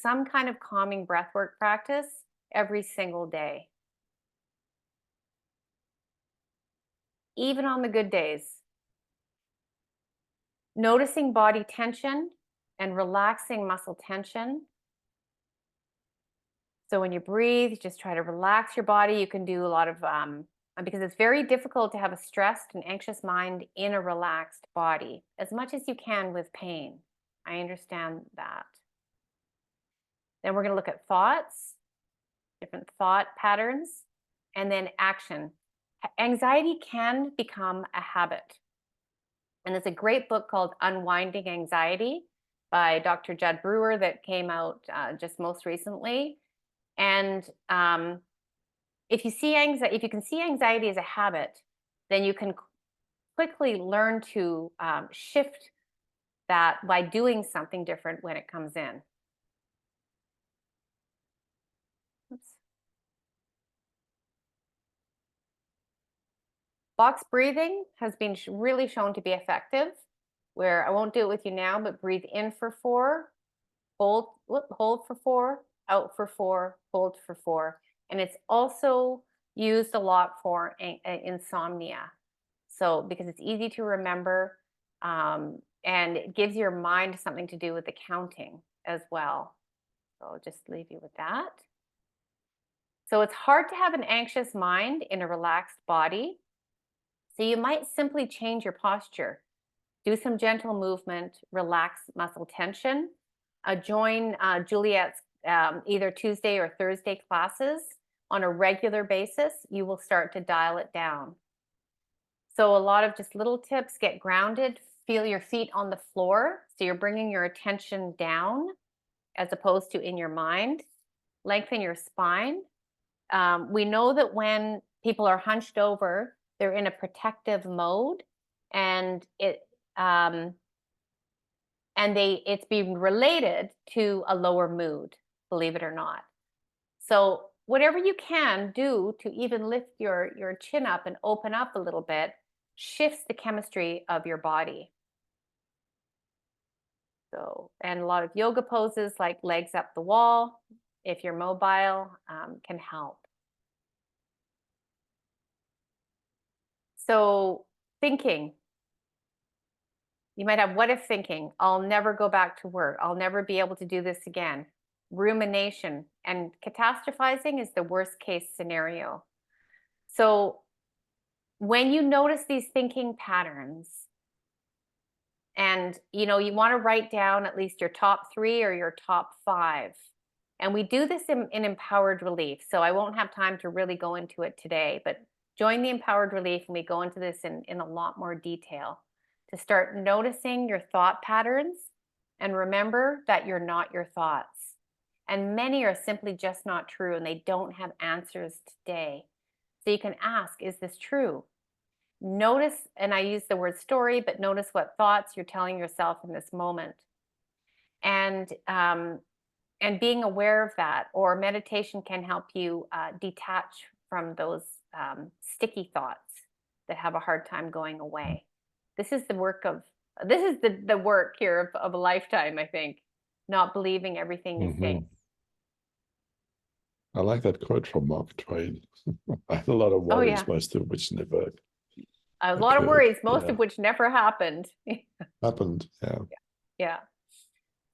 A: some kind of calming breathwork practice every single day. Even on the good days. Noticing body tension and relaxing muscle tension. So when you breathe, just try to relax your body. You can do a lot of, because it's very difficult to have a stressed and anxious mind in a relaxed body, as much as you can with pain. I understand that. Then we're going to look at thoughts, different thought patterns, and then action. Anxiety can become a habit. And there's a great book called Unwinding Anxiety by Dr. Judd Brewer that came out just most recently. And if you can see anxiety as a habit, then you can quickly learn to shift that by doing something different when it comes in. Oops. Box breathing has been really shown to be effective, where I won't do it with you now, but breathe in for 4, hold for 4, out for 4, hold for 4. And it's also used a lot for insomnia. So because it's easy to remember, and it gives your mind something to do with the counting as well. So I'll just leave you with that. So it's hard to have an anxious mind in a relaxed body. So you might simply change your posture. Do some gentle movement, relax muscle tension. Join Juliet's either Tuesday or Thursday classes on a regular basis. You will start to dial it down. So a lot of just little tips: get grounded, feel your feet on the floor. So you're bringing your attention down as opposed to in your mind. Lengthen your spine. We know that when people are hunched over, they're in a protective mode, and And it's being related to a lower mood, believe it or not. So whatever you can do to even lift your chin up and open up a little bit shifts the chemistry of your body. So, and a lot of yoga poses like legs up the wall, if you're mobile, can help. So thinking, you might have what if thinking, I'll never go back to work. I'll never be able to do this again. Rumination and catastrophizing is the worst case scenario. So when you notice these thinking patterns, and you want to write down at least your top 3 or your top 5. And we do this in empowered relief. So I won't have time to really go into it today, but join the empowered relief and we go into this in a lot more detail to start noticing your thought patterns and remember that you're not your thoughts. And many are simply just not true and they don't have answers today. So you can ask, is this true? Notice, and I use the word story, but notice what thoughts you're telling yourself in this moment. And being aware of that, or meditation can help you detach from those sticky thoughts that have a hard time going away. This is the work here of a lifetime, I think. Not believing everything you think.
B: I like that quote from Mark Twain. I had a lot of worries,
A: yeah.
B: most of which never
A: A lot of worries, most of which never happened.
B: Happened, yeah.
A: Yeah.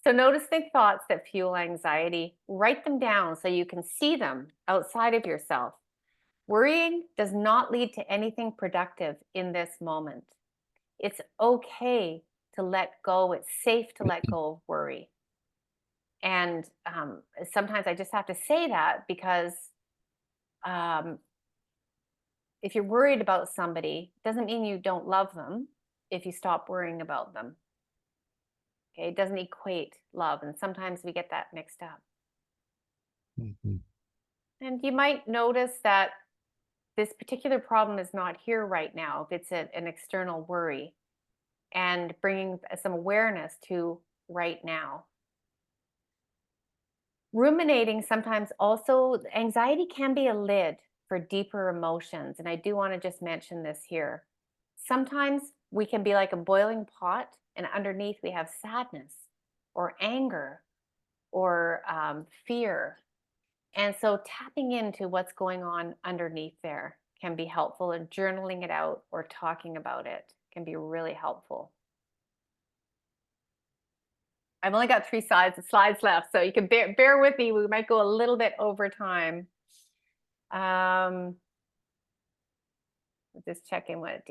A: So notice the thoughts that fuel anxiety. Write them down so you can see them outside of yourself. Worrying does not lead to anything productive in this moment. It's okay to let go. It's safe to let go of worry. And sometimes I just have to say that because if you're worried about somebody, it doesn't mean you don't love them if you stop worrying about them. Okay, it doesn't equate love, and sometimes we get that mixed up. And you might notice that this particular problem is not here right now. If it's an external worry, and bringing some awareness to right now. Ruminating sometimes also, anxiety can be a lid for deeper emotions. And I do want to just mention this here. Sometimes we can be like a boiling pot, and underneath we have sadness or anger or fear. And so tapping into what's going on underneath there can be helpful, and journaling it out or talking about it can be really helpful. I've only got 3 slides left, so you can bear with me. We might go a little bit over time. Just checking what,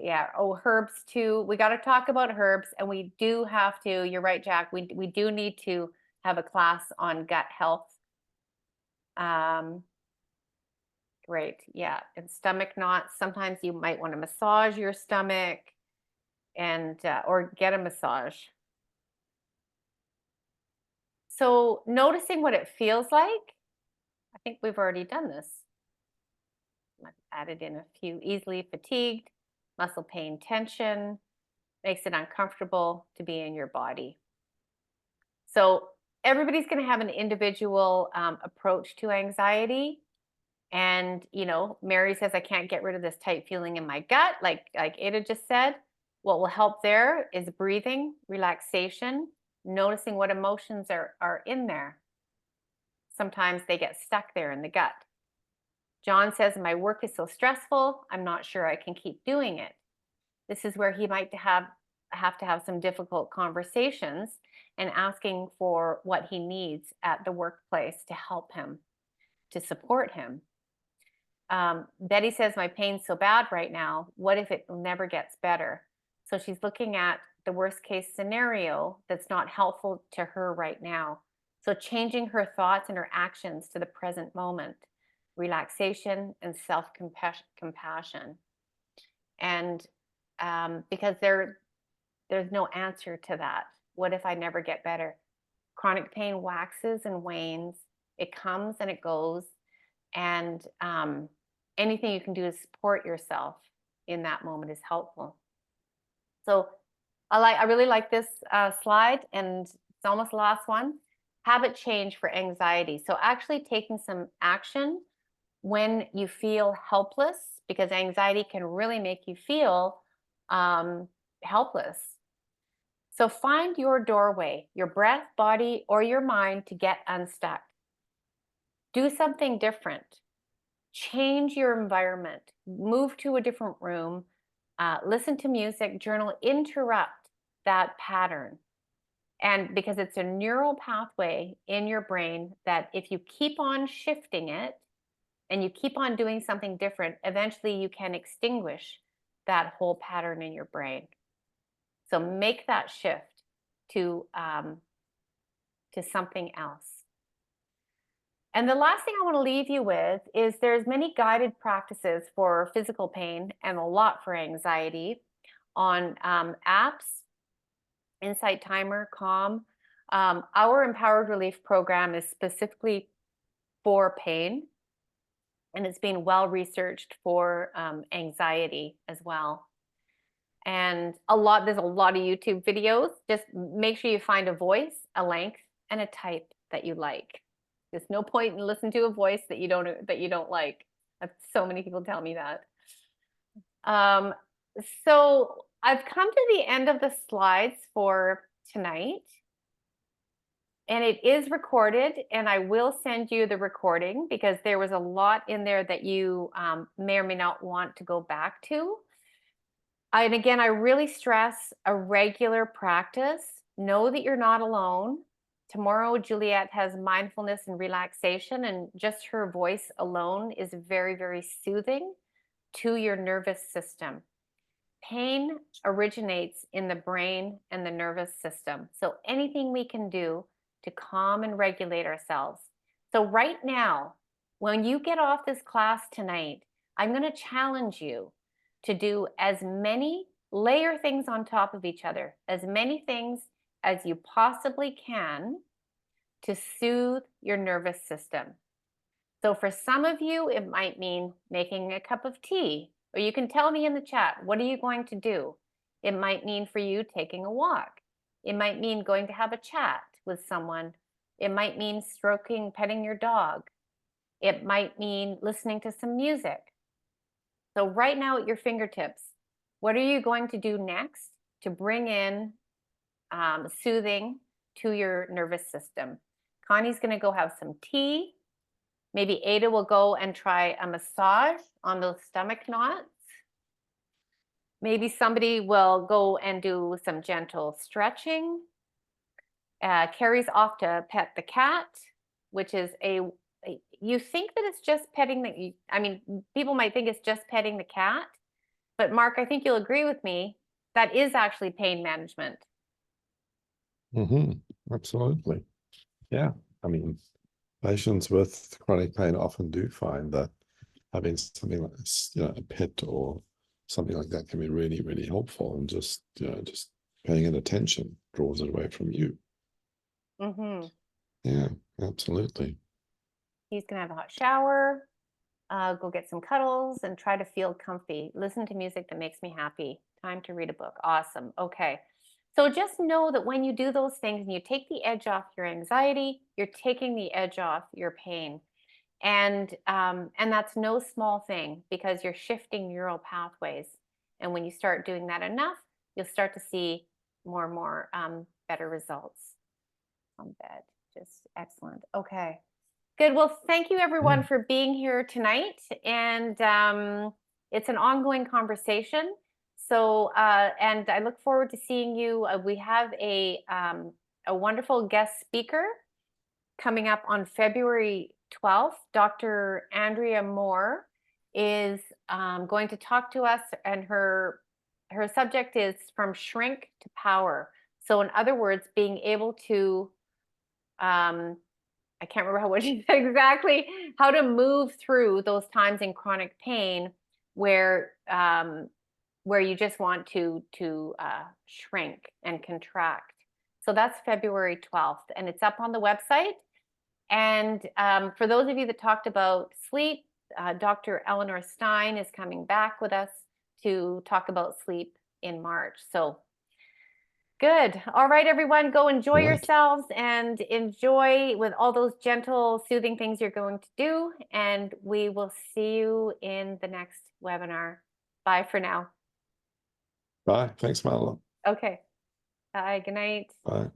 A: herbs too. We got to talk about herbs, and we do have to, you're right, Jack, we do need to have a class on gut health. Great, yeah, and stomach knots. Sometimes you might want to massage your stomach and or get a massage. So noticing what it feels like, I think we've already done this. I've added in a few. Easily fatigued, muscle pain, tension, makes it uncomfortable to be in your body. So everybody's going to have an individual approach to anxiety. And, Mary says, I can't get rid of this tight feeling in my gut, like Ada just said. What will help there is breathing, relaxation, noticing what emotions are in there. Sometimes they get stuck there in the gut. John says, my work is so stressful, I'm not sure I can keep doing it. This is where he might have to have some difficult conversations and asking for what he needs at the workplace to help him, to support him. Betty says, my pain's so bad right now. What if it never gets better? So she's looking at the worst case scenario that's not helpful to her right now. So changing her thoughts and her actions to the present moment, relaxation and self-compassion. And because there's no answer to that. What if I never get better? Chronic pain waxes and wanes. It comes and it goes. And anything you can do to support yourself in that moment is helpful. So I really like this slide, and it's almost the last one. Habit change for anxiety. So actually taking some action when you feel helpless, because anxiety can really make you feel helpless. So find your doorway, your breath, body, or your mind to get unstuck. Do something different. Change your environment. Move to a different room. Listen to music, journal, interrupt that pattern. And because it's a neural pathway in your brain that if you keep on shifting it and you keep on doing something different, eventually you can extinguish that whole pattern in your brain. So make that shift to something else. And the last thing I want to leave you with is there's many guided practices for physical pain and a lot for anxiety on apps, Insight Timer, Calm. Our Empowered Relief program is specifically for pain, and it's been well researched for anxiety as well. And there's a lot of YouTube videos. Just make sure you find a voice, a length, and a type that you like. There's no point in listening to a voice that you don't like. So many people tell me that. So I've come to the end of the slides for tonight. And it is recorded, and I will send you the recording because there was a lot in there that you may or may not want to go back to. And again, I really stress a regular practice. Know that you're not alone. Tomorrow, Juliet has mindfulness and relaxation, and just her voice alone is very, very soothing to your nervous system. Pain originates in the brain and the nervous system. So anything we can do to calm and regulate ourselves. So right now, when you get off this class tonight, I'm going to challenge you to do as many layer things on top of each other, as many things as you possibly can to soothe your nervous system. So for some of you, it might mean making a cup of tea, or you can tell me in the chat, what are you going to do? It might mean for you taking a walk. It might mean going to have a chat with someone. It might mean stroking, petting your dog. It might mean listening to some music. So right now at your fingertips, what are you going to do next to bring in soothing to your nervous system? Connie's going to go have some tea. Maybe Ada will go and try a massage on those stomach knots. Maybe somebody will go and do some gentle stretching. Carrie's off to pet the cat, which is you think that it's just petting people might think it's just petting the cat, but Mark, I think you'll agree with me, that is actually pain management.
B: Absolutely. Yeah. I mean, patients with chronic pain often do find that having something like this, a pet or something like that can be really, really helpful, and just paying it attention draws it away from you. Yeah, absolutely.
A: He's gonna have a hot shower, go get some cuddles and try to feel comfy. Listen to music that makes me happy. Time to read a book. Awesome. Okay. So just know that when you do those things and you take the edge off your anxiety, you're taking the edge off your pain. And that's no small thing, because you're shifting neural pathways. And when you start doing that enough, you'll start to see more and more better results on bed. Just excellent. Okay. Good. Well, thank you everyone for being here tonight. And it's an ongoing conversation. So, and I look forward to seeing you. We have a wonderful guest speaker coming up on February 12th. Dr. Andrea Moore is going to talk to us, and her subject is from shrink to power. So in other words, being able to I can't remember what she said exactly, how to move through those times in chronic pain where you just want to shrink and contract. So that's February 12th, and it's up on the website. And for those of you that talked about sleep, Dr. Eleanor Stein is coming back with us to talk about sleep in March. So Good. All right, everyone, go enjoy
B: All right.
A: yourselves and enjoy with all those gentle, soothing things you're going to do. And we will see you in the next webinar. Bye for now.
B: Bye. Thanks, Madeline.
A: Okay. Bye. Good night.
B: Bye.